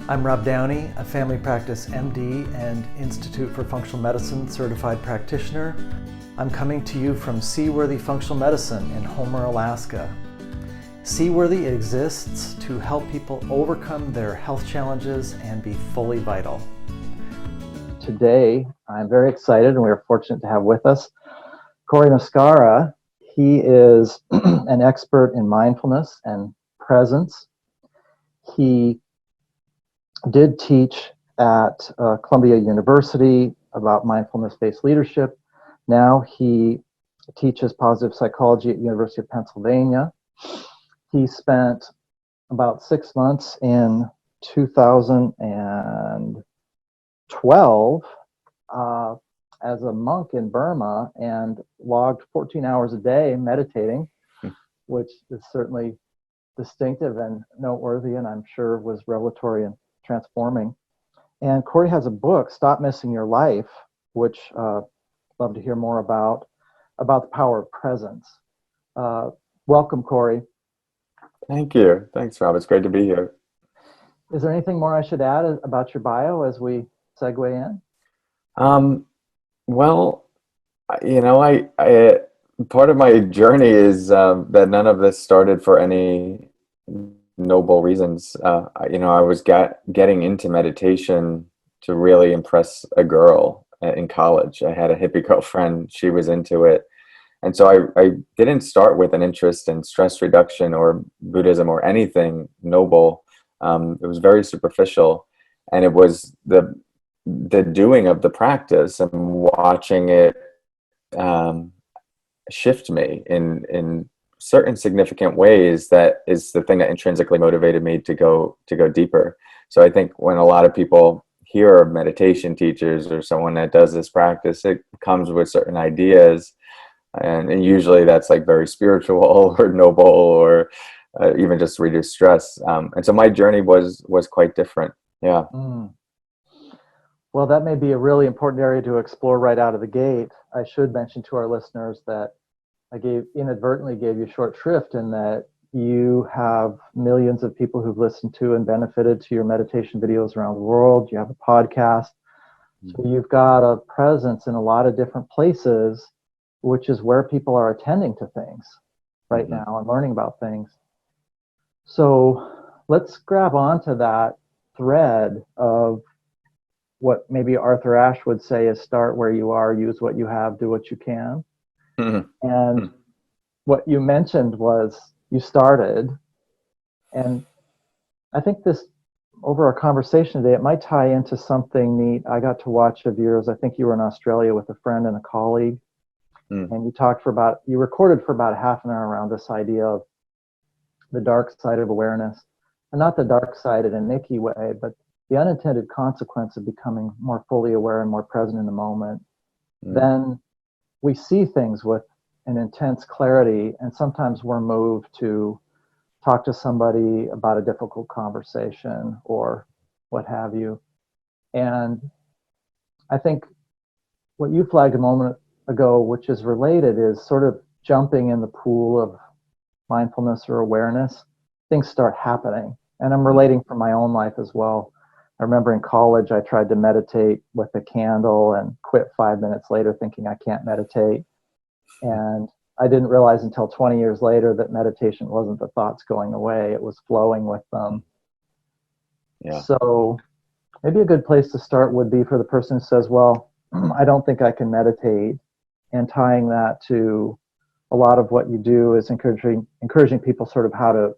I'm Rob Downey, a family practice MD and Institute for Functional Medicine certified practitioner. I'm coming to you from Seaworthy Functional Medicine in Homer, Alaska. Seaworthy exists to help people overcome their health challenges and be fully vital. Today, I'm very excited and we're fortunate to have with us Cory Muscara. He is an expert in mindfulness and presence. He did teach at Columbia University about mindfulness-based leadership. Now he teaches positive psychology at University of Pennsylvania. He spent about 6 months in 2012 as a monk in Burma and logged 14 hours a day meditating, which is certainly distinctive and noteworthy, and I'm sure was revelatory and transforming. And Cory has a book, Stop Missing Your Life, which love to hear more about the power of presence. Welcome, Cory. Thank you. Thanks, Rob. It's great to be here. Is there anything more I should add about your bio as we segue in? Well, I part of my journey is that none of this started for any noble reasons. I was getting into meditation to really impress a girl in college. I had a hippie girlfriend. She was into it. And so I didn't start with an interest in stress reduction or Buddhism or anything noble. It was very superficial. And it was the doing of the practice and watching it shift me in certain significant ways. That is the thing that intrinsically motivated me to go deeper. So I think when a lot of people hear of meditation teachers or someone that does this practice, it comes with certain ideas. And usually that's like very spiritual or noble or even just reduce stress. And so my journey was quite different. Yeah. Well, that may be a really important area to explore right out of the gate. I should mention to our listeners that I inadvertently gave you short shrift in that you have millions of people who've listened to and benefited to your meditation videos around the world. You have a podcast. So you've got a presence in a lot of different places, which is where people are attending to things right now and learning about things. So let's grab onto that thread of what maybe Arthur Ashe would say is start where you are, use what you have, do what you can. And what you mentioned was you started, and I think this, over our conversation today, it might tie into something neat I got to watch of yours. I think you were in Australia with a friend and a colleague, and you recorded for about half an hour around this idea of the dark side of awareness, and not the dark side in a nicky way, but the unintended consequence of becoming more fully aware and more present in the moment. Then we see things with an intense clarity, and sometimes we're moved to talk to somebody about a difficult conversation or what have you. And I think what you flagged a moment ago, which is related, is sort of jumping in the pool of mindfulness or awareness. Things start happening. And I'm relating from my own life as well. I remember in college, I tried to meditate with a candle and quit 5 minutes later thinking I can't meditate. And I didn't realize until 20 years later that meditation wasn't the thoughts going away. It was flowing with them. Yeah. So maybe a good place to start would be for the person who says, well, I don't think I can meditate, and tying that to a lot of what you do is encouraging people sort of how to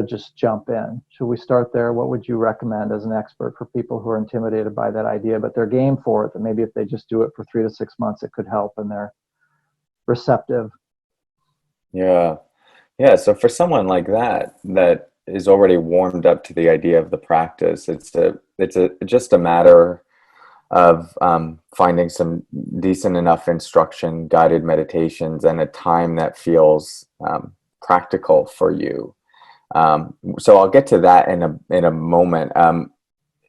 just jump in. Should we start there? What would you recommend as an expert for people who are intimidated by that idea, but they're game for it, that maybe if they just do it for 3 to 6 months, it could help and they're receptive? Yeah. So for someone like that is already warmed up to the idea of the practice, it's just a matter of finding some decent enough instruction, guided meditations, and a time that feels practical for you. So I'll get to that in a moment.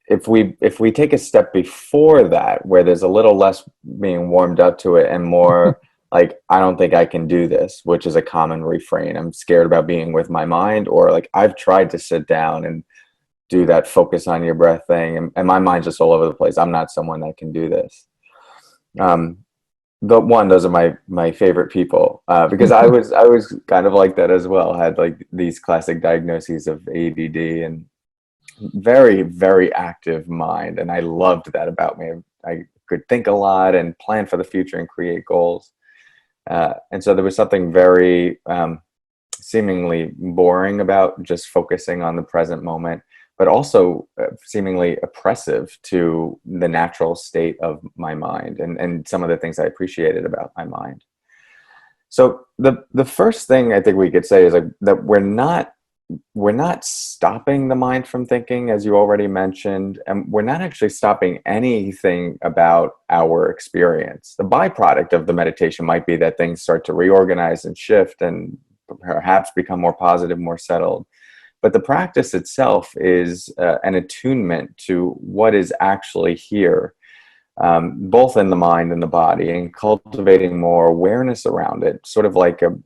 If we take a step before that, where there's a little less being warmed up to it and more like, I don't think I can do this, which is a common refrain. I'm scared about being with my mind, or like, I've tried to sit down and do that focus on your breath thing. And my mind's just all over the place. I'm not someone that can do this. Those are my favorite people, because I was kind of like that as well. I had like these classic diagnoses of ADD and very, very active mind. And I loved that about me. I could think a lot and plan for the future and create goals. And so there was something very seemingly boring about just focusing on the present moment, but also seemingly oppressive to the natural state of my mind and some of the things I appreciated about my mind. So the first thing I think we could say is like that we're not stopping the mind from thinking, as you already mentioned, and we're not actually stopping anything about our experience. The byproduct of the meditation might be that things start to reorganize and shift and perhaps become more positive, more settled. But the practice itself is an attunement to what is actually here, both in the mind and the body, and cultivating more awareness around it, sort of like a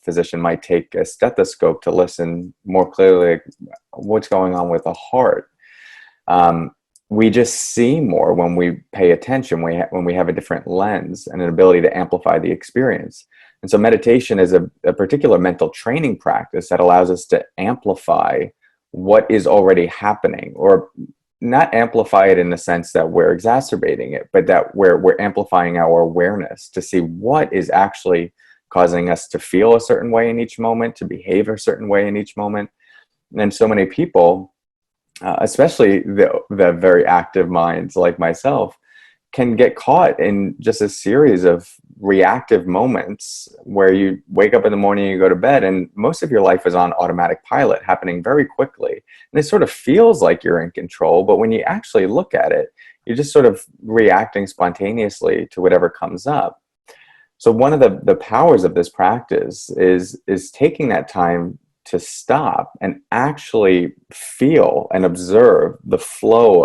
physician might take a stethoscope to listen more clearly what's going on with the heart. We just see more when we pay attention, when we have a different lens and an ability to amplify the experience. And so meditation is a particular mental training practice that allows us to amplify what is already happening, or not amplify it in the sense that we're exacerbating it, but that we're amplifying our awareness to see what is actually causing us to feel a certain way in each moment, to behave a certain way in each moment. And so many people, especially the very active minds like myself, can get caught in just a series of reactive moments where you wake up in the morning, you go to bed, and most of your life is on automatic pilot, happening very quickly. And it sort of feels like you're in control, but when you actually look at it, you're just sort of reacting spontaneously to whatever comes up. So one of the powers of this practice is taking that time to stop and actually feel and observe the flow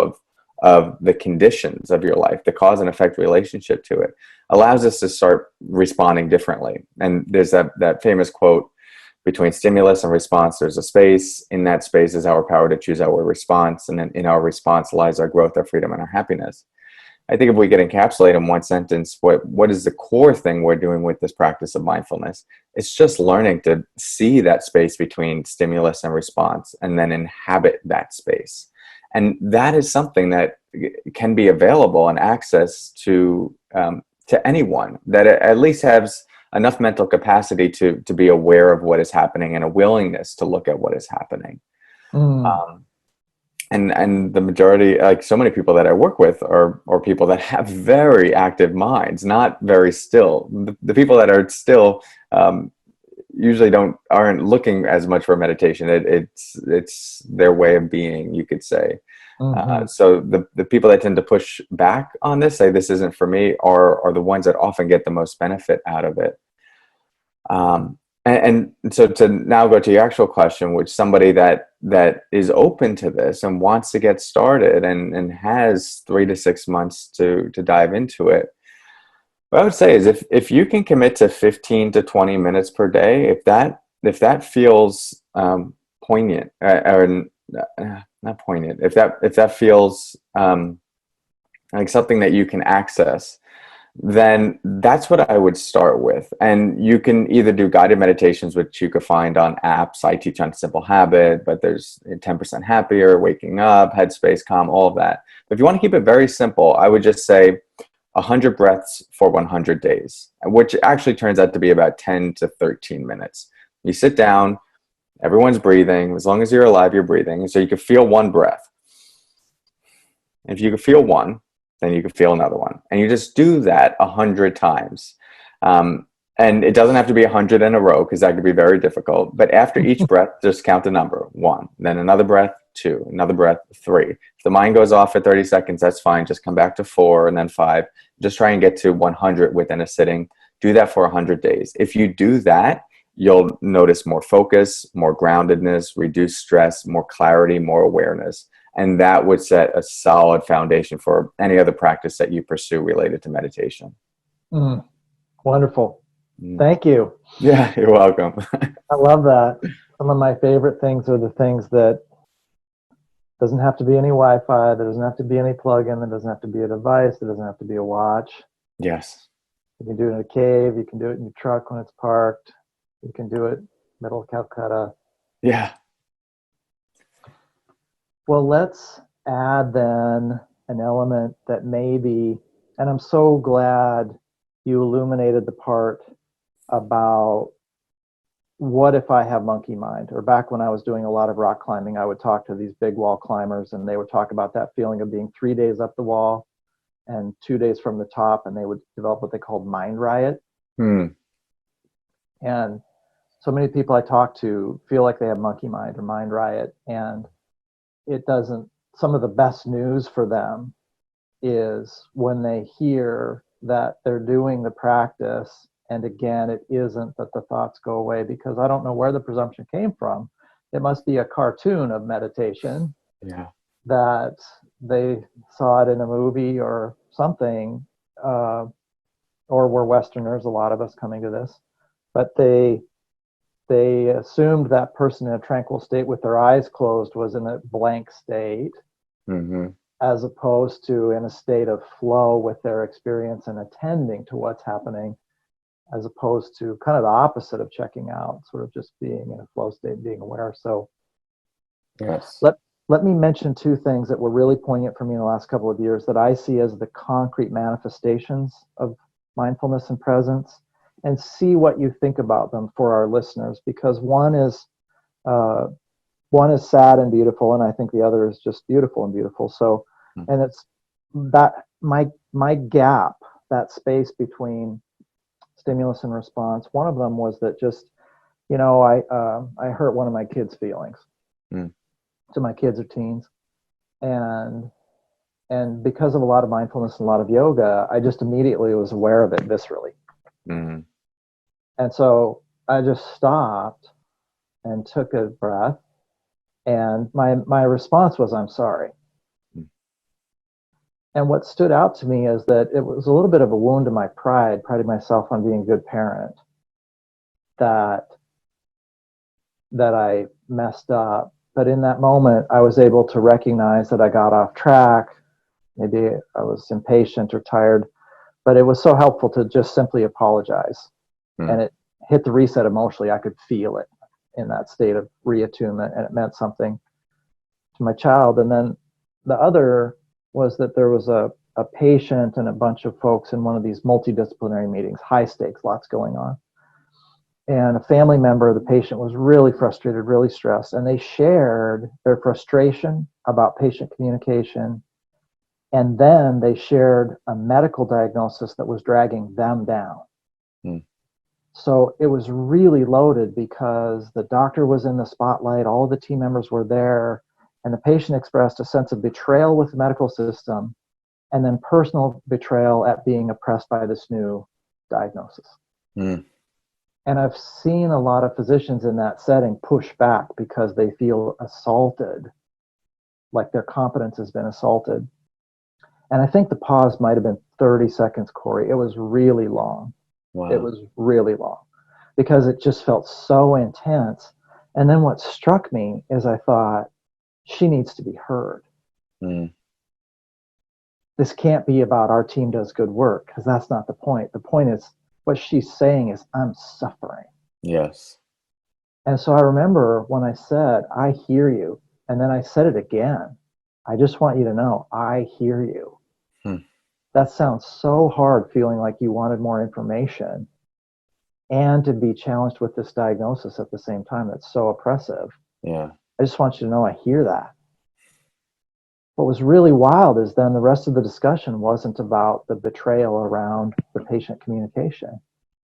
of the conditions of your life, the cause and effect relationship to it, allows us to start responding differently. And there's that famous quote, between stimulus and response, there's a space. In that space is our power to choose our response. And then in our response lies our growth, our freedom, and our happiness. I think if we could encapsulate in one sentence, what is the core thing we're doing with this practice of mindfulness? It's just learning to see that space between stimulus and response, and then inhabit that space. And that is something that can be available and access to anyone that at least has enough mental capacity to be aware of what is happening and a willingness to look at what is happening. And the majority, like so many people that I work with, are people that have very active minds, not very still. The people that are still usually aren't looking as much for meditation. It's their way of being, you could say. So the people that tend to push back on this, say this isn't for me, are the ones that often get the most benefit out of it. And so to now go to your actual question, which somebody that is open to this and wants to get started and has 3 to 6 months to dive into it, what I would say is if you can commit to 15 to 20 minutes per day, if that feels poignant, or not poignant, if that feels like something that you can access, then that's what I would start with. And you can either do guided meditations, which you could find on apps. I teach on Simple Habit, but there's 10% Happier, Waking Up, Headspace, Calm, all of that. But if you want to keep it very simple, I would just say 100 breaths for 100 days, which actually turns out to be about 10 to 13 minutes. You sit down, everyone's breathing. As long as you're alive, you're breathing. So you can feel one breath. If you can feel one, then you can feel another one. And you just do that 100 times. And it doesn't have to be 100 in a row, because that could be very difficult. But after each breath, just count the number, 1. Then another breath, 2. Another breath, 3. If the mind goes off for 30 seconds, that's fine. Just come back to 4 and then 5. Just try and get to 100 within a sitting. Do that for 100 days. If you do that, you'll notice more focus, more groundedness, reduced stress, more clarity, more awareness. And that would set a solid foundation for any other practice that you pursue related to meditation. Wonderful. Thank you. Yeah, you're welcome. I love that. Some of my favorite things are the things that Doesn't have to be any Wi-Fi. There doesn't have to be any plug-in. There doesn't have to be a device. There doesn't have to be a watch. Yes. You can do it in a cave. You can do it in your truck when it's parked. You can do it middle of Calcutta. Yeah. Well, let's add then an element that maybe, and I'm so glad you illuminated the part about what if I have monkey mind? Or back when I was doing a lot of rock climbing, I would talk to these big wall climbers and they would talk about that feeling of being 3 days up the wall and 2 days from the top, and they would develop what they called mind riot. Hmm. And so many people I talk to feel like they have monkey mind or mind riot, and it doesn't. Some of the best news for them is when they hear that they're doing the practice, and again, it isn't that the thoughts go away, because I don't know where the presumption came from. It must be a cartoon of meditation. Yeah. That they saw it in a movie or something, or we're Westerners, a lot of us coming to this, but they assumed that person in a tranquil state with their eyes closed was in a blank state, Mm-hmm. as opposed to in a state of flow with their experience and attending to what's happening, as opposed to kind of the opposite of checking out, sort of just being in a flow state, being aware. So Yes. let me mention two things that were really poignant for me in the last couple of years that I see as the concrete manifestations of mindfulness and presence, and see what you think about them for our listeners, because one is sad and beautiful, and I think the other is just beautiful and beautiful. So, and it's that my gap, that space between stimulus and response. One of them was that just, I hurt one of my kids' feelings. Mm. So my kids are teens, and because of a lot of mindfulness and a lot of yoga, I just immediately was aware of it viscerally. Mm. And so I just stopped and took a breath, and my response was, I'm sorry. Mm. And what stood out to me is that it was a little bit of a wound to my pride, prided myself on being a good parent, that I messed up. But in that moment, I was able to recognize that I got off track. Maybe I was impatient or tired, but it was so helpful to just simply apologize. And it hit the reset emotionally. I could feel it in that state of reattunement, and it meant something to my child. And then the other was that there was a patient and a bunch of folks in one of these multidisciplinary meetings, high stakes, lots going on. And a family member of the patient was really frustrated, really stressed, and they shared their frustration about patient communication. And then they shared a medical diagnosis that was dragging them down. Mm. So it was really loaded because the doctor was in the spotlight, all of the team members were there, and the patient expressed a sense of betrayal with the medical system, and then personal betrayal at being oppressed by this new diagnosis. Mm. And I've seen a lot of physicians in that setting push back because they feel assaulted, like their competence has been assaulted. And I think the pause might have been 30 seconds, Cory. It was really long. Wow. It was really long because it just felt so intense. And then what struck me is I thought, she needs to be heard. Mm. This can't be about our team does good work, because that's not the point. The point is, what she's saying is, I'm suffering. Yes. And so I remember when I said, I hear you, and then I said it again. I just want you to know, I hear you. That sounds so hard, feeling like you wanted more information and to be challenged with this diagnosis at the same time. That's so oppressive. Yeah. I just want you to know I hear that. What was really wild is then the rest of the discussion wasn't about the betrayal around the patient communication.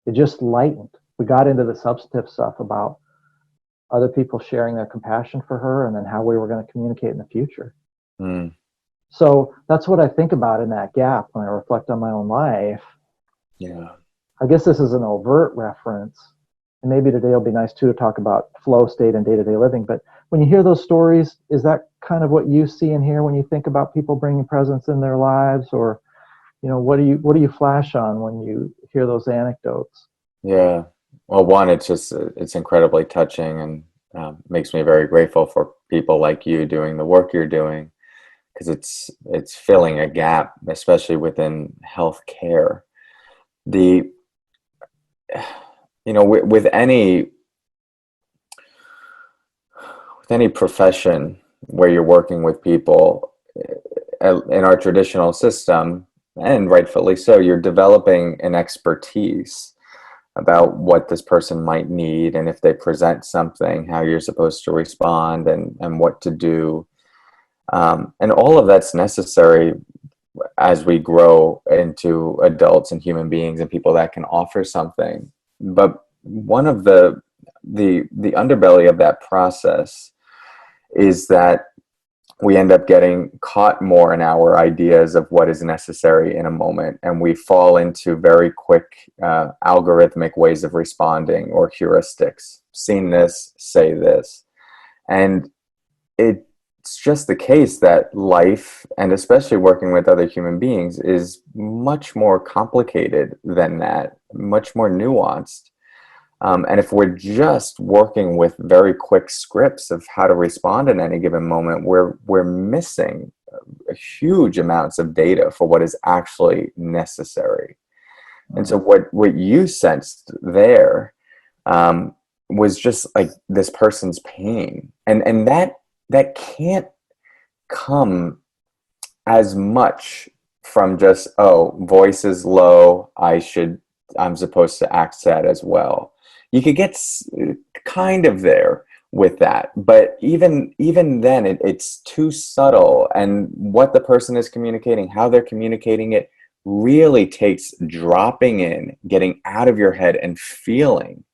It just lightened. We got into the substantive stuff about other people sharing their compassion for her and then how we were going to communicate in the future. Mm. So that's what I think about in that gap when I reflect on my own life. Yeah. I guess this is an overt reference, and maybe today will be nice too to talk about flow state and day-to-day living. But when you hear those stories, is that kind of what you see and hear when you think about people bringing presence in their lives, or what do you flash on when you hear those anecdotes? Yeah. Well, one, it's incredibly touching, and makes me very grateful for people like you doing the work you're doing, because it's filling a gap, especially within healthcare. The with any profession where you're working with people, in our traditional system, and rightfully so, you're developing an expertise about what this person might need, and if they present something, how you're supposed to respond, and what to do. And all of that's necessary as we grow into adults and human beings and people that can offer something. But one of the underbelly of that process is that we end up getting caught more in our ideas of what is necessary in a moment, and we fall into very quick algorithmic ways of responding, or heuristics. Seen this, say this. And it's just the case that life, and especially working with other human beings, is much more complicated than that, much more nuanced. And if we're just working with very quick scripts of how to respond in any given moment, we're missing huge amounts of data for what is actually necessary. And so what you sensed there was just like this person's pain, and that can't come as much from just, oh, voice is low, I'm supposed to act sad as well. You could get kind of there with that, but even then, it's too subtle, and what the person is communicating, how they're communicating it, really takes dropping in, getting out of your head, and feeling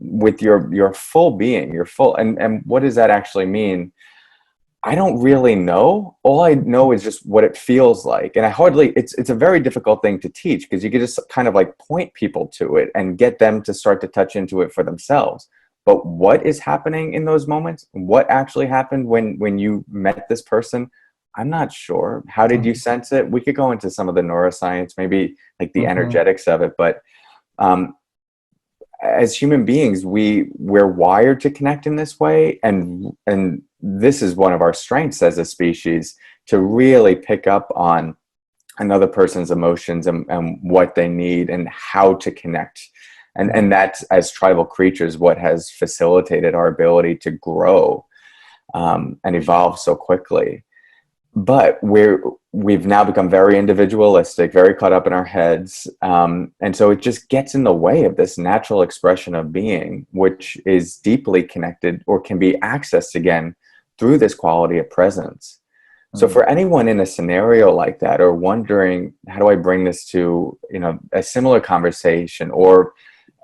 with your full being, your full. And what does that actually mean? I don't really know. All I know is just what it feels like. And it's a very difficult thing to teach, because you can just kind of like point people to it and get them to start to touch into it for themselves. But what is happening in those moments? What actually happened when you met this person? I'm not sure. How did you sense it? We could go into some of the neuroscience, maybe like the energetics of it. But as human beings, we're wired to connect in this way, and this is one of our strengths as a species, to really pick up on another person's emotions, and what they need, and how to connect. And that's, as tribal creatures, what has facilitated our ability to grow and evolve so quickly. But we've now become very individualistic, very caught up in our heads, and so it just gets in the way of this natural expression of being, which is deeply connected, or can be accessed again through this quality of presence. So for anyone in a scenario like that, or wondering, how do I bring this to a similar conversation, or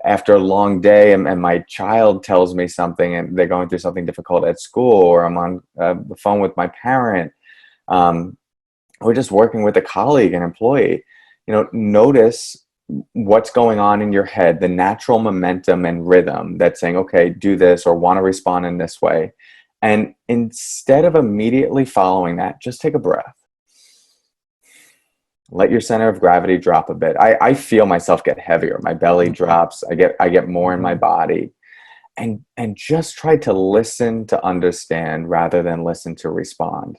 after a long day, and my child tells me something, and they're going through something difficult at school, or I'm on the phone with my parent, or just working with a colleague, an employee, notice what's going on in your head, the natural momentum and rhythm that's saying, okay, do this, or want to respond in this way. And instead of immediately following that, just take a breath. Let your center of gravity drop a bit. I feel myself get heavier. My belly drops. I get more in my body. And just try to listen to understand rather than listen to respond.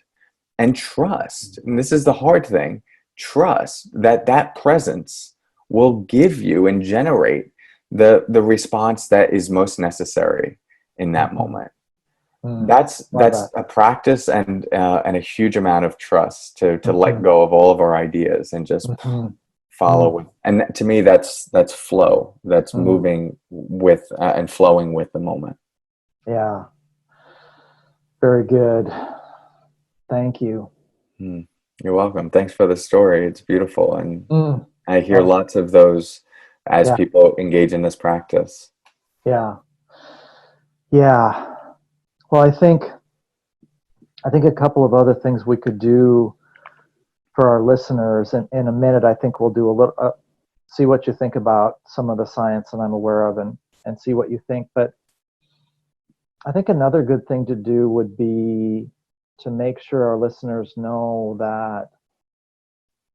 And trust, and this is the hard thing, trust that presence will give you and generate the response that is most necessary in that moment. That's a practice, and a huge amount of trust to let go of all of our ideas and just follow with. And to me, that's flow. That's moving with and flowing with the moment. Yeah. Very good. Thank you. You're welcome. Thanks for the story. It's beautiful. And I hear lots of those as people engage in this practice. Yeah. Yeah. Well, I think a couple of other things we could do for our listeners, and in a minute, I think we'll do a little, see what you think about some of the science that I'm aware of, and see what you think. But I think another good thing to do would be to make sure our listeners know that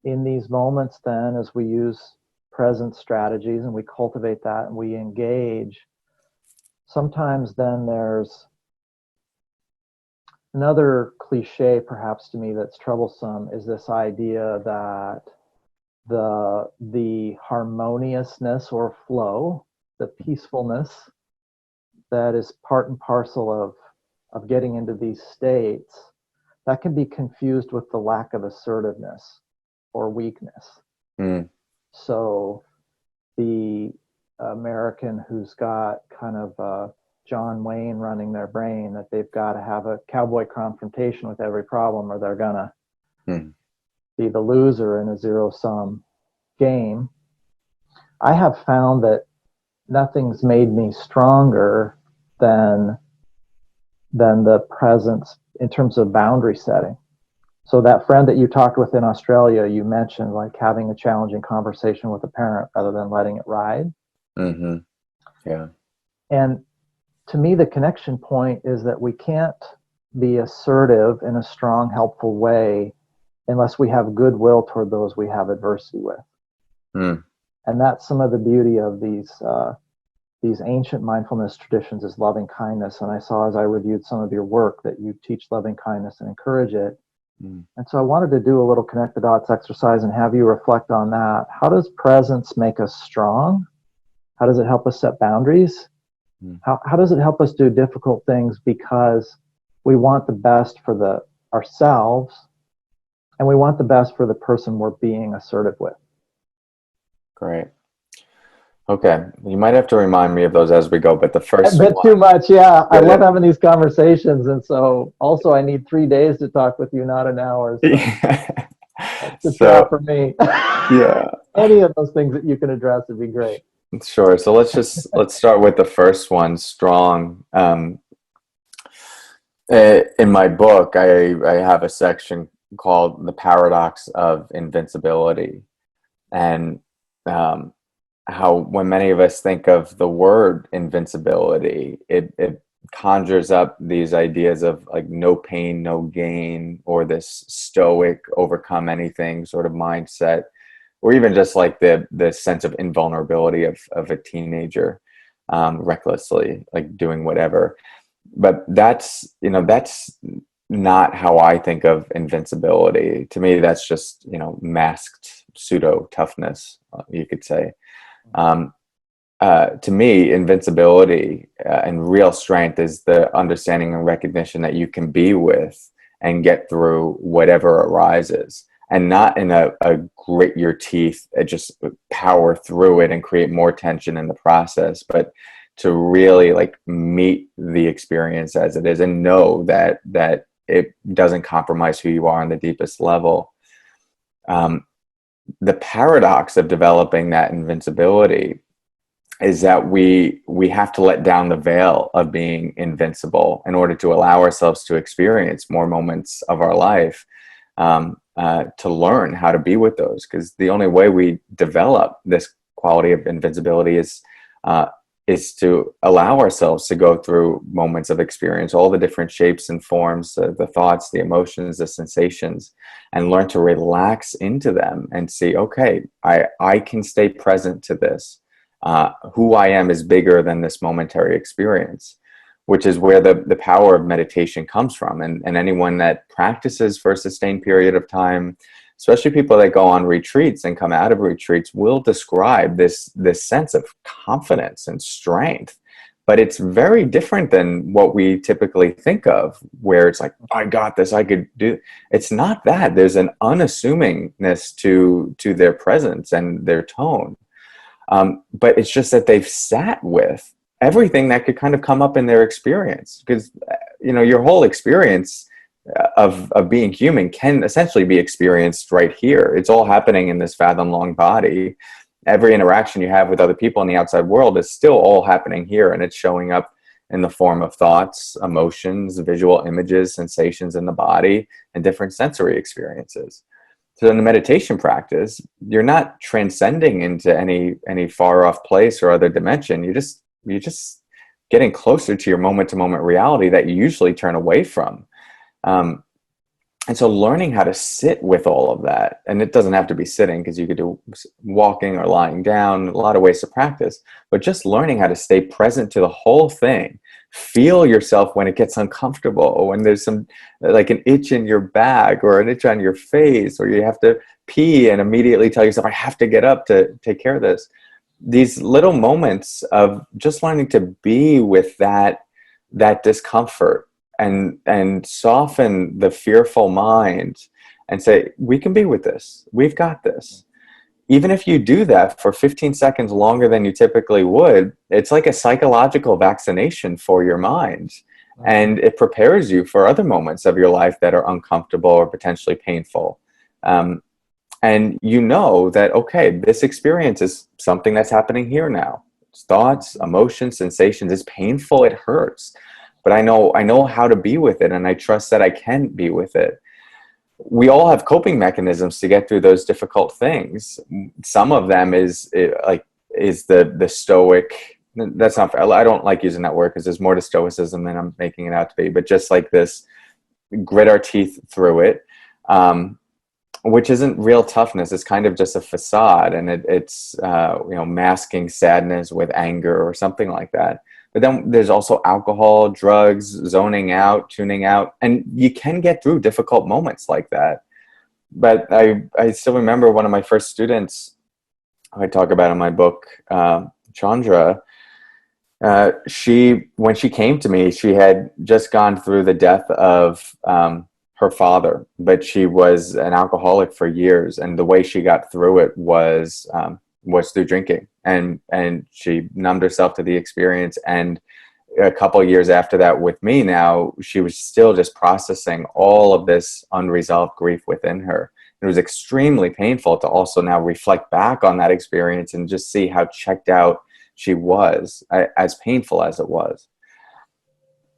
in these moments, then, as we use present strategies and we cultivate that and we engage, sometimes then there's Another cliche, perhaps to me, that's troublesome is this idea that the harmoniousness or flow, the peacefulness that is part and parcel of getting into these states, that can be confused with the lack of assertiveness or weakness. Mm. So the American who's got kind of John Wayne running their brain, that they've got to have a cowboy confrontation with every problem or they're gonna be the loser in a zero-sum game. I have found that nothing's made me stronger than the presence in terms of boundary setting. So that friend that you talked with in Australia, you mentioned like having a challenging conversation with a parent rather than letting it ride. Mm-hmm. Yeah. And to me, the connection point is that we can't be assertive in a strong, helpful way unless we have goodwill toward those we have adversity with. Mm. And that's some of the beauty of these ancient mindfulness traditions is loving kindness. And I saw as I reviewed some of your work that you teach loving kindness and encourage it. Mm. And so I wanted to do a little connect the dots exercise and have you reflect on that. How does presence make us strong? How does it help us set boundaries? Mm. How does it help us do difficult things because we want the best for ourselves and we want the best for the person we're being assertive with? Great. Okay, you might have to remind me of those as we go, but the first A bit one, too much, yeah. I love yeah. having these conversations, and so also I need 3 days to talk with you, not an hour. So that's the trap So, for me. yeah, Any of those things that you can address would be great. sure. So let's start with the first one, strong. In my book, I have a section called "The Paradox of Invincibility," and how when many of us think of the word invincibility, it conjures up these ideas of like no pain, no gain, or this stoic, overcome anything sort of mindset, or even just like the sense of invulnerability of a teenager, recklessly like doing whatever. But that's not how I think of invincibility. To me, that's just masked pseudo toughness, you could say. Um, to me, invincibility and real strength is the understanding and recognition that you can be with and get through whatever arises, and not in a grit your teeth, just power through it and create more tension in the process, but to really like meet the experience as it is and know that it doesn't compromise who you are on the deepest level. The paradox of developing that invincibility is that we have to let down the veil of being invincible in order to allow ourselves to experience more moments of our life, to learn how to be with those. Because the only way we develop this quality of invincibility is to allow ourselves to go through moments of experience, all the different shapes and forms, the thoughts, the emotions, the sensations, and learn to relax into them and see, okay, I can stay present to this. Who I am is bigger than this momentary experience, which is where the power of meditation comes from. And anyone that practices for a sustained period of time, especially people that go on retreats and come out of retreats, will describe this sense of confidence and strength. But it's very different than what we typically think of, where it's like, I got this, I could do. It's not that. There's an unassumingness to their presence and their tone. But it's just that they've sat with everything that could kind of come up in their experience, because your whole experience of being human can essentially be experienced right here. It's all happening in this fathom-long body. Every interaction you have with other people in the outside world is still all happening here, and it's showing up in the form of thoughts, emotions, visual images, sensations in the body, and different sensory experiences. So in the meditation practice, you're not transcending into any far off place or other dimension. You're just getting closer to your moment to moment reality that you usually turn away from. And so learning how to sit with all of that, and it doesn't have to be sitting, because you could do walking or lying down, a lot of ways to practice, but just learning how to stay present to the whole thing feel yourself when it gets uncomfortable, or when there's some, like an itch in your back or an itch on your face, or you have to pee and immediately tell yourself, I have to get up to take care of this. These little moments of just learning to be with that discomfort, and soften the fearful mind and say, we can be with this. We've got this. Even if you do that for 15 seconds longer than you typically would, it's like a psychological vaccination for your mind. And it prepares you for other moments of your life that are uncomfortable or potentially painful. And you know that, okay, this experience is something that's happening here now. It's thoughts, emotions, sensations. It's painful, it hurts. But I know how to be with it, and I trust that I can be with it. We all have coping mechanisms to get through those difficult things. Some of them is the stoic. That's not, I don't like using that word because there's more to stoicism than I'm making it out to be, but just like this, grit our teeth through it, which isn't real toughness. It's kind of just a facade, and it's masking sadness with anger or something like that. But then there's also alcohol, drugs, zoning out, tuning out, and you can get through difficult moments like that. But I still remember one of my first students, I talk about in my book, Chandra. When she came to me, she had just gone through the death of her father, but she was an alcoholic for years, and the way she got through it was through drinking, and she numbed herself to the experience. And a couple of years after that with me now, she was still just processing all of this unresolved grief within her. It was extremely painful to also now reflect back on that experience and just see how checked out she was, as painful as it was.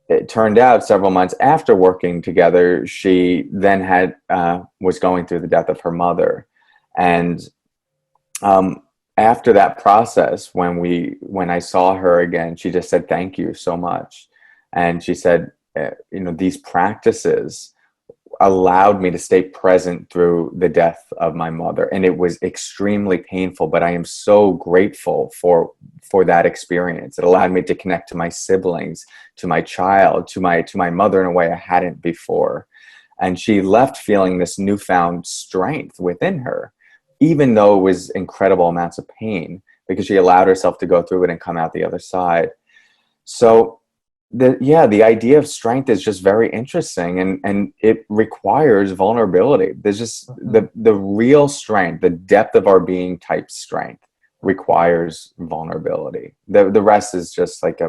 It turned out several months after working together, she then was going through the death of her mother. And after that process, when I saw her again, she just said, thank you so much. And she said, these practices allowed me to stay present through the death of my mother. And it was extremely painful, but I am so grateful for that experience. It allowed me to connect to my siblings, to my child, to my mother in a way I hadn't before. And she left feeling this newfound strength within her, even though it was incredible amounts of pain, because she allowed herself to go through it and come out the other side. So the idea of strength is just very interesting, and it requires vulnerability. There's just the real strength, the depth of our being type strength requires vulnerability. The rest is just like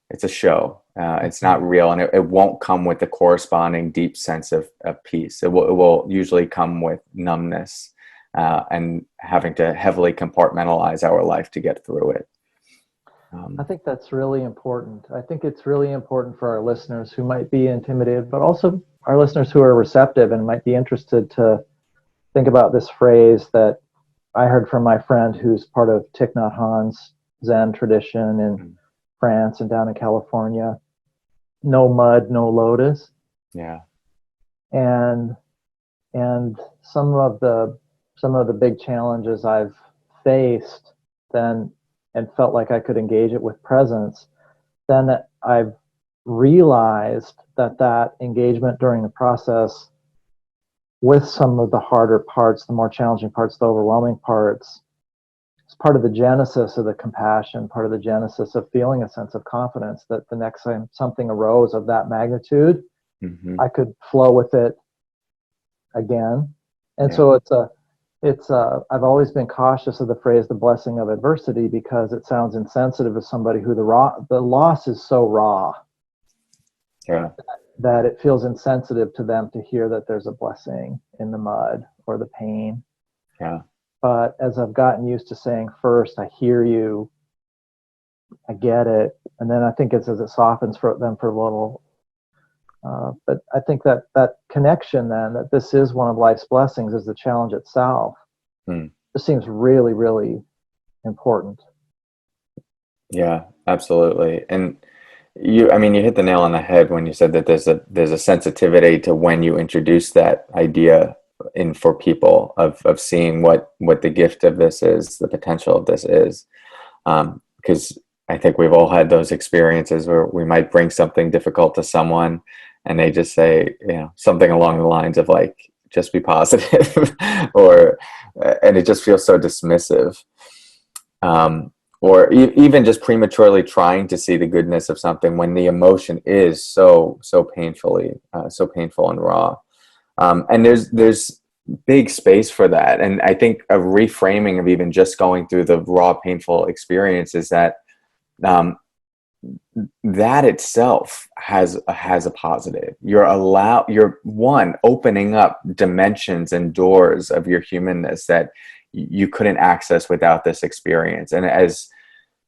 it's a show. It's not real, and it won't come with the corresponding deep sense of peace. It will usually come with numbness and having to heavily compartmentalize our life to get through it. I think that's really important. I think it's really important for our listeners who might be intimidated, but also our listeners who are receptive and might be interested to think about this phrase that I heard from my friend who's part of Thich Nhat Hanh's Zen tradition in France and down in California. No mud, no lotus. Yeah. And some of the big challenges I've faced then and felt like I could engage it with presence, then I've realized that engagement during the process with some of the harder parts, the more challenging parts, the overwhelming parts, is part of the genesis of the compassion, part of the genesis of feeling a sense of confidence that the next time something arose of that magnitude, I could flow with it again. And so I've always been cautious of the phrase, the blessing of adversity, because it sounds insensitive to somebody who the loss is so raw that it feels insensitive to them to hear that there's a blessing in the mud or the pain. Yeah. But as I've gotten used to saying first, I hear you, I get it. And then I think as it softens for them for a little. But I think that connection then, that this is one of life's blessings, is the challenge itself. This seems really, really important. Yeah, absolutely. And you hit the nail on the head when you said that there's a sensitivity to when you introduce that idea in for people of seeing what the gift of this is, the potential of this is. Because I think we've all had those experiences where we might bring something difficult to someone and they just say, something along the lines of like, just be positive, or, and it just feels so dismissive. Or even just prematurely trying to see the goodness of something when the emotion is so painful and raw. And there's big space for that. And I think a reframing of even just going through the raw, painful experience is that that itself has a positive. You're opening up dimensions and doors of your humanness that you couldn't access without this experience. And as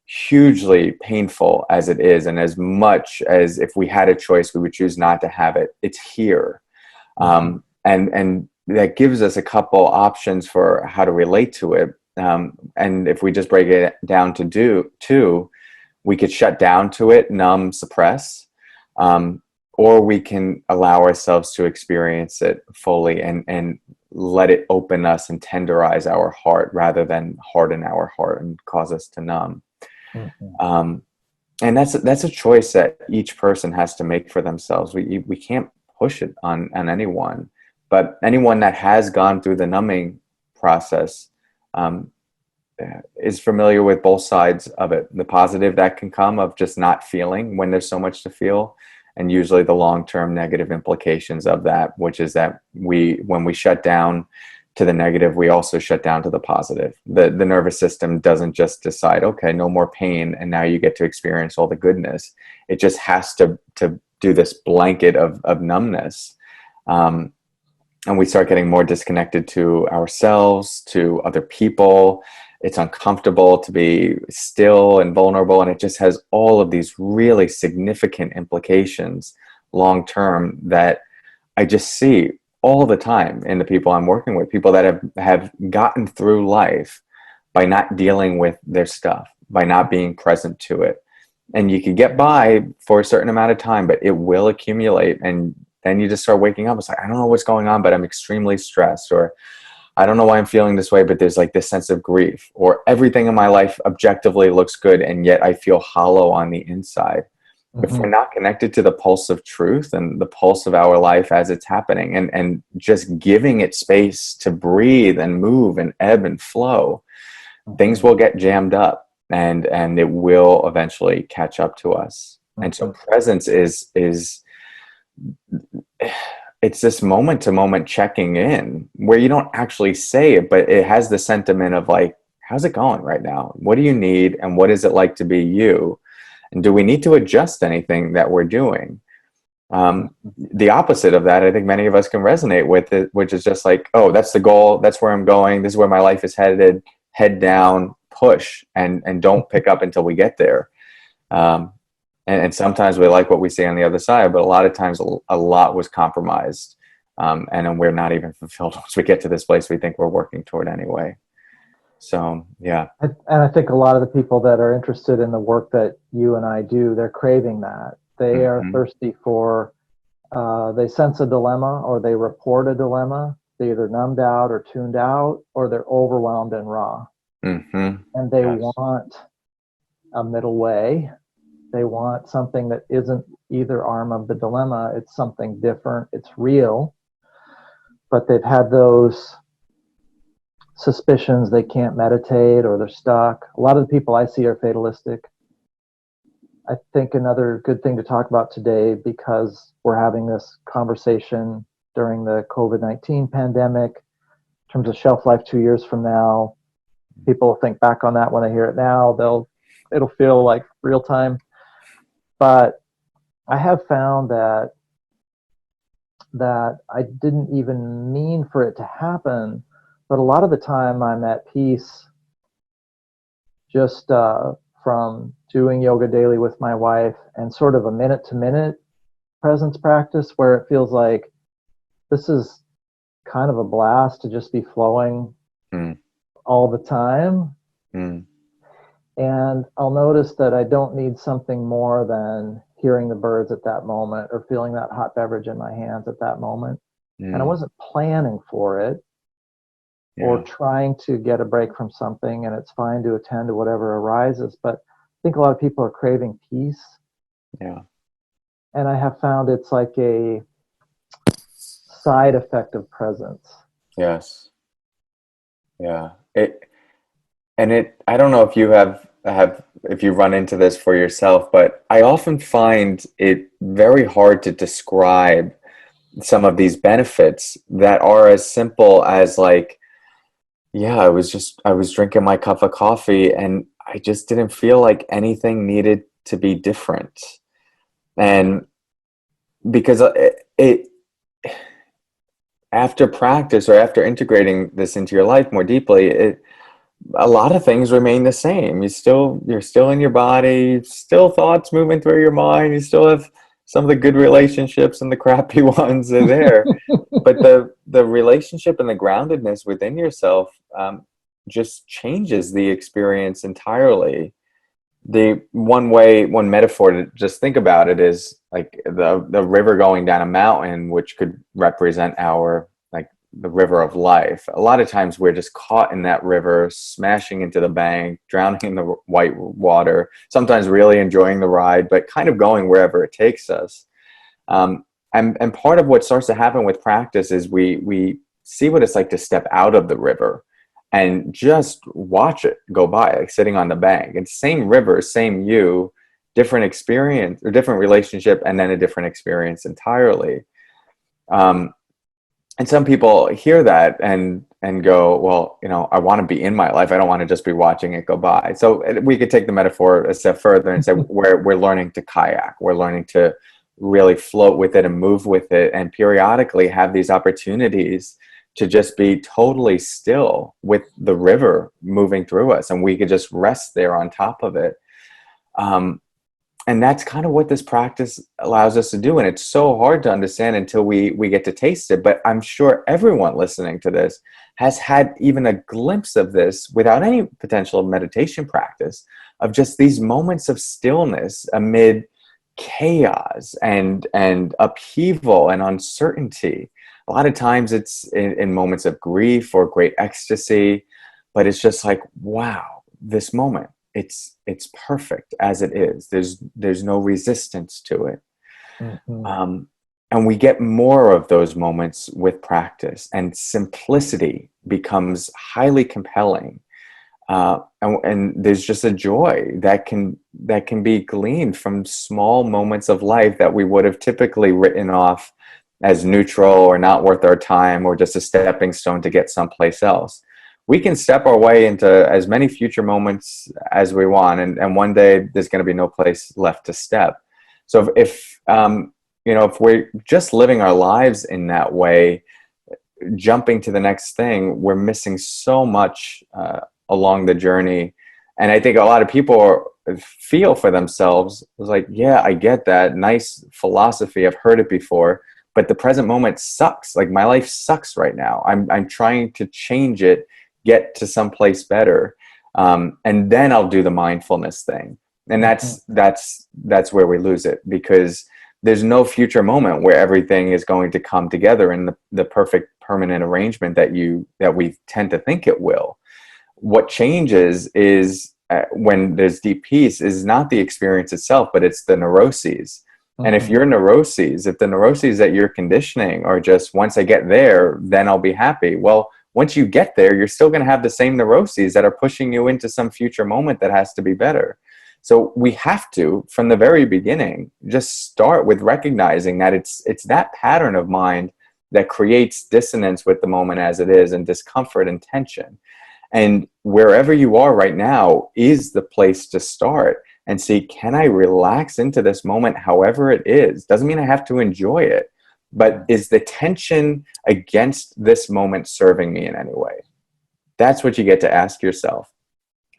hugely painful as it is, and as much as if we had a choice we would choose not to have it, it's here. And that gives us a couple options for how to relate to it. And if we just break it down to two, we could shut down to it, numb, suppress, or we can allow ourselves to experience it fully and let it open us and tenderize our heart rather than harden our heart and cause us to numb. And that's a choice that each person has to make for themselves. We can't push it on anyone, but anyone that has gone through the numbing process is familiar with both sides of it. The positive that can come of just not feeling when there's so much to feel, and usually the long-term negative implications of that, which is that when we shut down to the negative, we also shut down to the positive. The nervous system doesn't just decide, okay, no more pain, and now you get to experience all the goodness. It just has to do this blanket of numbness. And we start getting more disconnected to ourselves, to other people. It's uncomfortable to be still and vulnerable, and it just has all of these really significant implications long term that I just see all the time in the people I'm working with, people that have gotten through life by not dealing with their stuff, by not being present to it. And you can get by for a certain amount of time, but it will accumulate, and then you just start waking up. It's like, I don't know what's going on, but I'm extremely stressed, or I don't know why I'm feeling this way, but there's like this sense of grief, or everything in my life objectively looks good, and yet I feel hollow on the inside. If we're not connected to the pulse of truth and the pulse of our life as it's happening, and just giving it space to breathe and move and ebb and flow, things will get jammed up, and it will eventually catch up to us. And so presence is it's this moment to moment checking in where you don't actually say it, but it has the sentiment of like, how's it going right now? What do you need? And what is it like to be you? And do we need to adjust anything that we're doing? The opposite of that, I think many of us can resonate with it, which is just like, oh, that's the goal. That's where I'm going. This is where my life is headed. Head down, push, and don't pick up until we get there. And sometimes we like what we see on the other side, but a lot of times a lot was compromised. And then we're not even fulfilled once we get to this place we think we're working toward anyway. So, yeah. And I think a lot of the people that are interested in the work that you and I do, they're craving that. They are thirsty for, they sense a dilemma, or they report a dilemma. They're either numbed out or tuned out, or they're overwhelmed and raw. And they want a middle way. They want something that isn't either arm of the dilemma. It's something different. It's real. But they've had those suspicions they can't meditate, or they're stuck. A lot of the people I see are fatalistic. I think another good thing to talk about today, because we're having this conversation during the COVID-19 pandemic, in terms of shelf life 2 years from now, people think back on that when they hear it now, it'll feel like real time. But I have found that I didn't even mean for it to happen, but a lot of the time I'm at peace just from doing yoga daily with my wife, and sort of a minute-to-minute presence practice where it feels like this is kind of a blast to just be flowing all the time. And I'll notice that I don't need something more than hearing the birds at that moment, or feeling that hot beverage in my hands at that moment. And I wasn't planning for it or trying to get a break from something, and it's fine to attend to whatever arises. But think a lot of people are craving peace. Yeah. And I have found it's like a side effect of presence. Yes. Yeah. I don't know if you have if you run into this for yourself, but I often find it very hard to describe some of these benefits that are as simple as like, yeah, I was drinking my cup of coffee and I just didn't feel like anything needed to be different. And because it after practice or after integrating this into your life more deeply, a lot of things remain the same. You're still in your body, still thoughts moving through your mind. You still have some of the good relationships and the crappy ones are there. But the relationship and the groundedness within yourself just changes the experience entirely. The one metaphor to just think about it is like the river going down a mountain, which could represent our like the river of life. A lot of times we're just caught in that river, smashing into the bank, drowning in the white water, sometimes really enjoying the ride, but kind of going wherever it takes us. And part of what starts to happen with practice is we see what it's like to step out of the river and just watch it go by, like sitting on the bank. It's same river, same you, different experience or different relationship, and then a different experience entirely. And some people hear that and go, well, I want to be in my life. I don't want to just be watching it go by. So we could take the metaphor a step further and say we're learning to kayak. We're learning to really float with it and move with it, and periodically have these opportunities to just be totally still with the river moving through us, and we could just rest there on top of it. And that's kind of what this practice allows us to do. And it's so hard to understand until we get to taste it. But I'm sure everyone listening to this has had even a glimpse of this without any potential meditation practice, of just these moments of stillness amid chaos and upheaval and uncertainty. A lot of times it's in moments of grief or great ecstasy, but it's just like, wow, this moment, it's perfect as it is. There's no resistance to it. Mm-hmm. And we get more of those moments with practice, and simplicity becomes highly compelling. And there's just a joy that can be gleaned from small moments of life that we would have typically written off as neutral or not worth our time or just a stepping stone to get someplace else. We can step our way into as many future moments as we want, and one day there's going to be no place left to step. So if we're just living our lives in that way, jumping to the next thing, we're missing so much along the journey. And I think a lot of people feel for themselves, it's like, yeah, I get that. Nice philosophy. I've heard it before, but the present moment sucks. Like, my life sucks right now. I'm trying to change it, get to someplace better. And then I'll do the mindfulness thing. And that's where we lose it, because there's no future moment where everything is going to come together in the perfect permanent arrangement that we tend to think it will. What changes is when there's deep peace is not the experience itself, but it's the neuroses. And if the neuroses that you're conditioning are just, once I get there, then I'll be happy. Well, once you get there, you're still going to have the same neuroses that are pushing you into some future moment that has to be better. So we have to, from the very beginning, just start with recognizing that it's that pattern of mind that creates dissonance with the moment as it is, and discomfort and tension. And wherever you are right now is the place to start and see, can I relax into this moment however it is? Doesn't mean I have to enjoy it, but is the tension against this moment serving me in any way? That's what you get to ask yourself.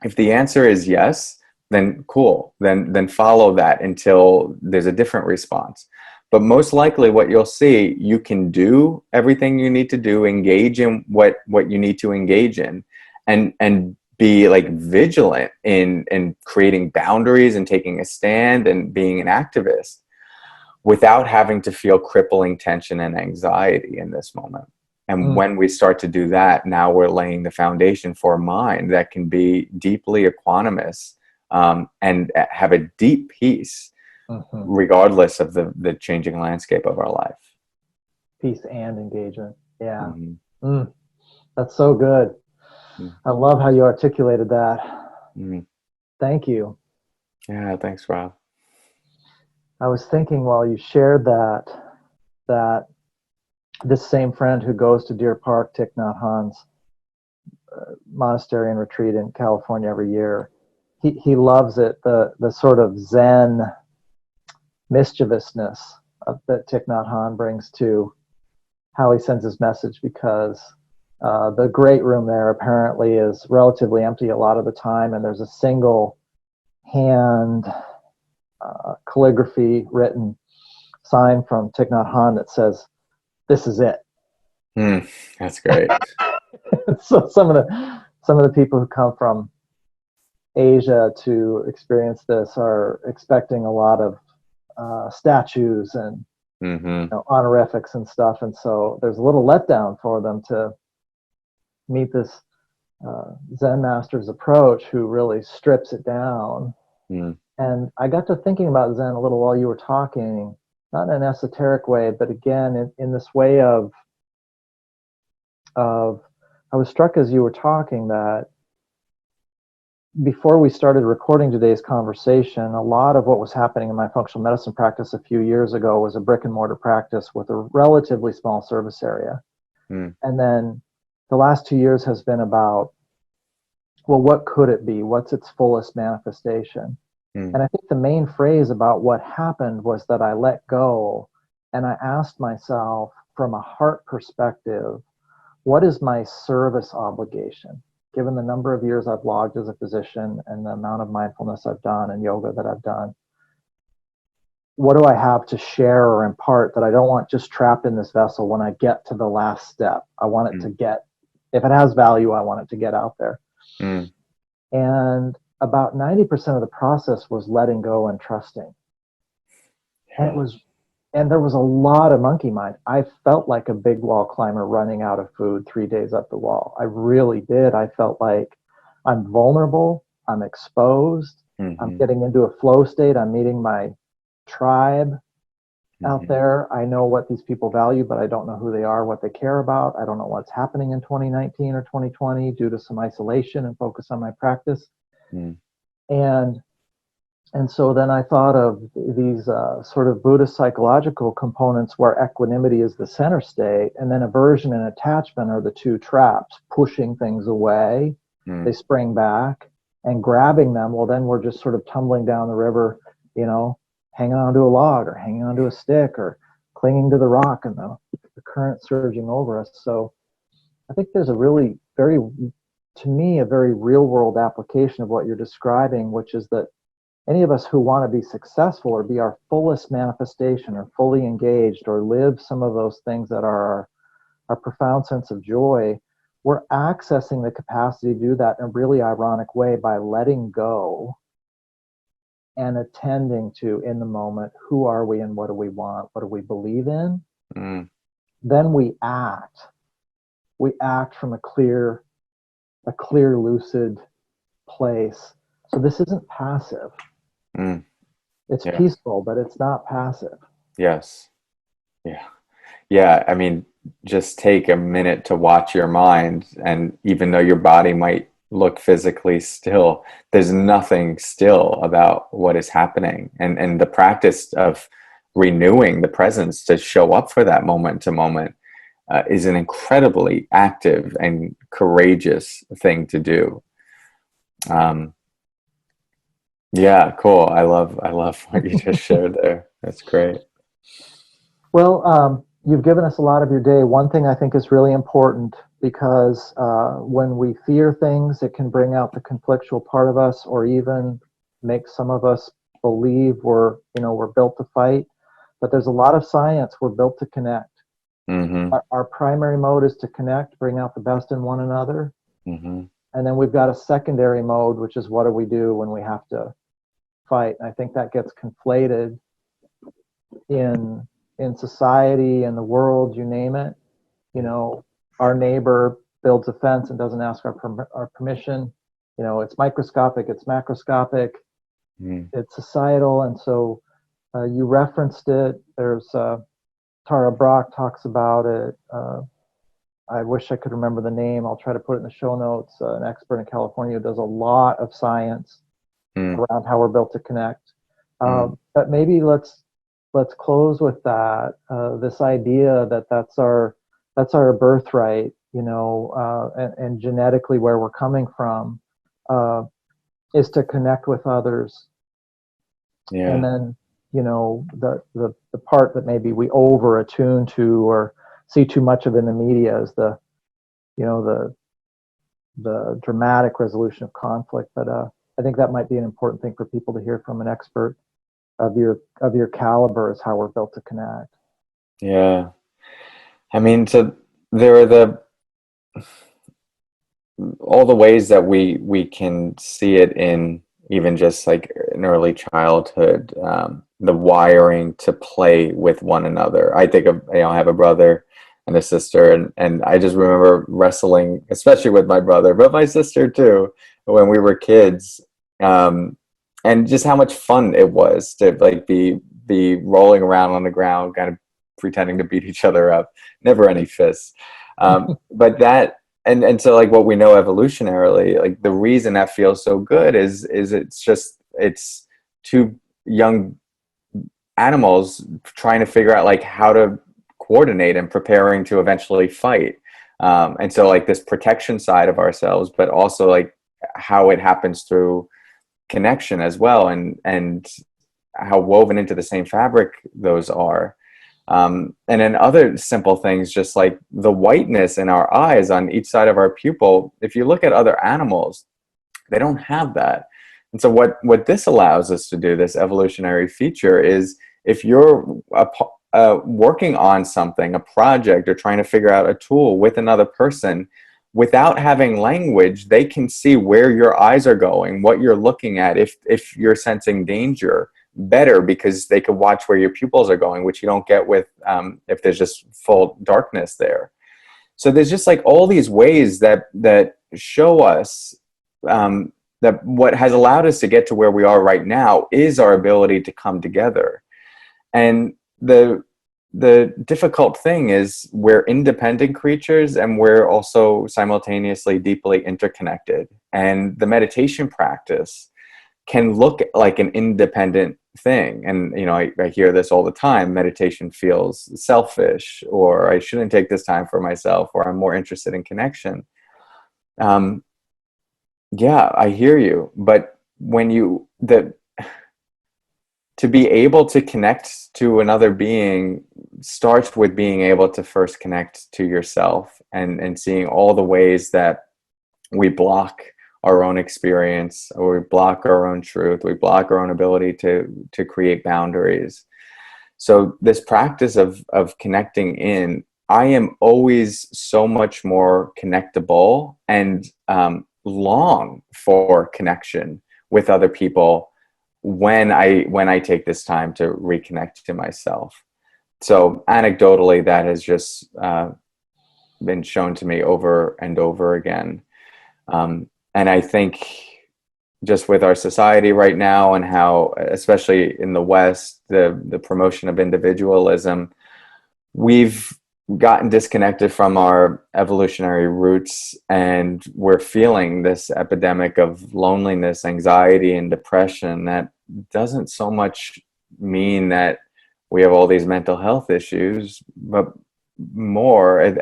If the answer is yes, then cool. Then follow that until there's a different response. But most likely what you'll see, you can do everything you need to do, engage in what you need to engage in, and be like vigilant in creating boundaries and taking a stand and being an activist without having to feel crippling tension and anxiety in this moment. And when we start to do that, now we're laying the foundation for a mind that can be deeply equanimous and have a deep peace, Mm-hmm. regardless of the changing landscape of our life. Peace and engagement. Yeah. Mm-hmm. Mm, that's so good. I love how you articulated that. Mm-hmm. Thank you. Yeah, thanks, Rob. I was thinking while you shared that this same friend who goes to Deer Park, Thich Nhat Hanh's monastery and retreat in California every year, he loves it, the sort of Zen mischievousness that Thich Nhat Hanh brings to how he sends his message, because the great room there apparently is relatively empty a lot of the time, and there's a single hand calligraphy written sign from Thich Nhat Hanh that says, "This is it." That's great. So some of the people who come from Asia to experience this are expecting a lot of statues and Mm-hmm. honorifics and stuff, and so there's a little letdown for them to meet this Zen master's approach, who really strips it down. Mm-hmm. And I got to thinking about Zen a little while you were talking, not in an esoteric way, but again in this way of I was struck as you were talking that before we started recording today's conversation, a lot of what was happening in my functional medicine practice a few years ago was a brick and mortar practice with a relatively small service area. Mm. And then the last 2 years has been about, well, what could it be? What's its fullest manifestation? Mm. And I think the main phrase about what happened was that I let go and I asked myself from a heart perspective, what is my service obligation? Given the number of years I've logged as a physician and the amount of mindfulness I've done and yoga that I've done, what do I have to share or impart that I don't want just trapped in this vessel when I get to the last step? I want it to get, if it has value, I want it to get out there. Mm. And about 90% of the process was letting go and trusting. Yeah. And there was a lot of monkey mind. I felt like a big wall climber running out of food 3 days up the wall. I really did. I felt like I'm vulnerable, I'm exposed, I'm Mm-hmm. getting into a flow state, I'm meeting my tribe out Mm-hmm. there. I know what these people value, but I don't know who they are, what they care about. I don't know what's happening in 2019 or 2020 due to some isolation and focus on my practice. Mm. And so then I thought of these sort of Buddhist psychological components where equanimity is the center state, and then aversion and attachment are the two traps, pushing things away, they spring back, and grabbing them, well, then we're just sort of tumbling down the river, hanging onto a log or hanging onto a stick or clinging to the rock and the current surging over us. So I think there's a really to me, a very real world application of what you're describing, which is that any of us who want to be successful or be our fullest manifestation or fully engaged or live some of those things that are our profound sense of joy, we're accessing the capacity to do that in a really ironic way by letting go and attending to, in the moment, who are we and what do we want? What do we believe in? Mm. Then we act. We act from a clear, lucid place. So this isn't passive. Mm. It's Yeah. peaceful, but it's not passive. Yes. Yeah. Yeah. I mean, just take a minute to watch your mind, and even though your body might look physically still, there's nothing still about what is happening. And the practice of renewing the presence to show up for that moment to moment is an incredibly active and courageous thing to do. Yeah, cool. I love what you just shared there. That's great. Well, you've given us a lot of your day. One thing I think is really important, because when we fear things, it can bring out the conflictual part of us, or even make some of us believe we're built to fight. But there's a lot of science. We're built to connect. Mm-hmm. Our primary mode is to connect, bring out the best in one another. Mm-hmm. And then we've got a secondary mode, which is what do we do when we have to fight? And I think that gets conflated in society, in the world, you name it. Our neighbor builds a fence and doesn't ask our permission. it's microscopic, it's macroscopic, Mm. it's societal. And so you referenced it. There's Tara Brach talks about it. I wish I could remember the name. I'll try to put it in the show notes. An expert in California who does a lot of science Mm. around how we're built to connect. Mm. But maybe let's close with that. This idea that that's our birthright, and genetically where we're coming from, is to connect with others. Yeah. And then, the part that maybe we over attune to or see too much of in the media is the dramatic resolution of conflict. But I think that might be an important thing for people to hear from an expert of your caliber, is how we're built to connect. Yeah. I mean, so there are all the ways that we can see it in even just like in early childhood, the wiring to play with one another. I think of, I have a brother and a sister, and I just remember wrestling, especially with my brother, but my sister too, when we were kids, and just how much fun it was to like be rolling around on the ground, kind of pretending to beat each other up. Never any fists, but that. And so like what we know evolutionarily, like the reason that feels so good is it's two young animals trying to figure out like how to coordinate and preparing to eventually fight. And so like this protection side of ourselves, but also like how it happens through connection as well, and how woven into the same fabric those are. And then other simple things, just like the whiteness in our eyes on each side of our pupil. If you look at other animals, they don't have that. And so what this allows us to do, this evolutionary feature, is if you're working on something, a project, or trying to figure out a tool with another person, without having language, they can see where your eyes are going, what you're looking at, if you're sensing danger, better, because they could watch where your pupils are going, which you don't get with if there's just full darkness there. So there's just like all these ways that show us that what has allowed us to get to where we are right now is our ability to come together. And the difficult thing is we're independent creatures, and we're also simultaneously deeply interconnected. And the meditation practice can look like an independent thing. And, I hear this all the time. Meditation feels selfish, or I shouldn't take this time for myself, or I'm more interested in connection. Yeah, I hear you. But to be able to connect to another being starts with being able to first connect to yourself, and seeing all the ways that we block our own experience, or we block our own truth, we block our own ability to create boundaries. So this practice of connecting in, I am always so much more connectable, and long for connection with other people when I take this time to reconnect to myself. So anecdotally, that has just been shown to me over and over again. And I think just with our society right now, and how, especially in the West, the promotion of individualism, we've gotten disconnected from our evolutionary roots, and we're feeling this epidemic of loneliness, anxiety, and depression that doesn't so much mean that we have all these mental health issues, but more,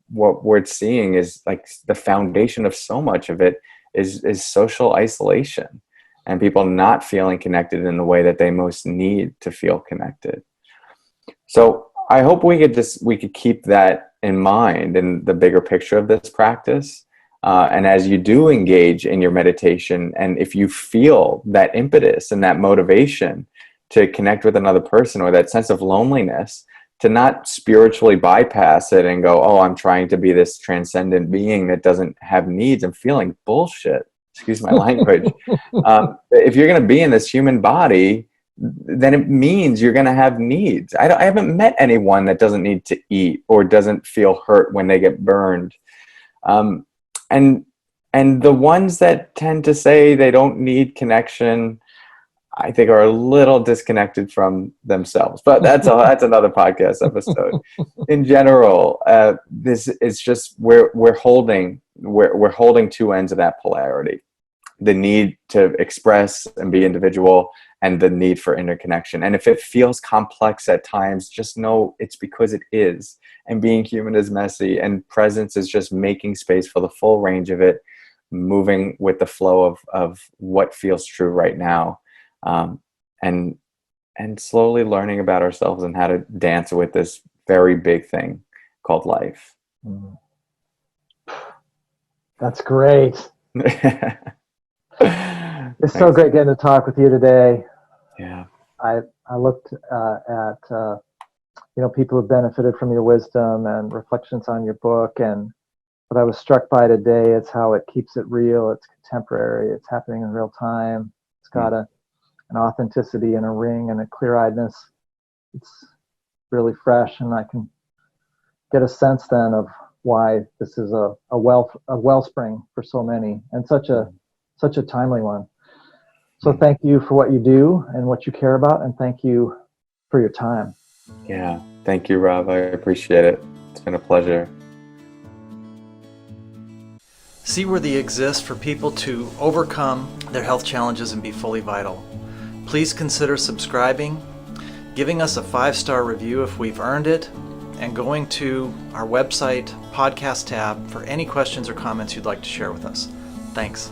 what we're seeing is like the foundation of so much of it is social isolation, and people not feeling connected in the way that they most need to feel connected. So I hope we could keep that in mind in the bigger picture of this practice. And as you do engage in your meditation, and if you feel that impetus and that motivation to connect with another person, or that sense of loneliness, to not spiritually bypass it and go, oh, I'm trying to be this transcendent being that doesn't have needs. I'm feeling bullshit. Excuse my language. If you're going to be in this human body, then it means you're going to have needs. I haven't met anyone that doesn't need to eat or doesn't feel hurt when they get burned. And And the ones that tend to say they don't need connection, I think are a little disconnected from themselves, but that's another podcast episode. In general, this is just we're holding two ends of that polarity: the need to express and be individual, and the need for interconnection. And if it feels complex at times, just know it's because it is. And being human is messy, and presence is just making space for the full range of it, moving with the flow of what feels true right now. And slowly learning about ourselves and how to dance with this very big thing called life. That's great. It's so great getting to talk with you today. Yeah. I looked at people who benefited from your wisdom and reflections on your book, and what I was struck by today is how it keeps it real. It's contemporary. It's happening in real time. It's got an authenticity and a ring and a clear-eyedness. It's really fresh, and I can get a sense then of why this is a wellspring for so many, and such a timely one. So thank you for what you do and what you care about, and thank you for your time. Yeah, thank you, Rob. I appreciate it. It's been a pleasure. Seaworthy exists for people to overcome their health challenges and be fully vital. Please consider subscribing, giving us a 5-star review if we've earned it, and going to our website podcast tab for any questions or comments you'd like to share with us. Thanks.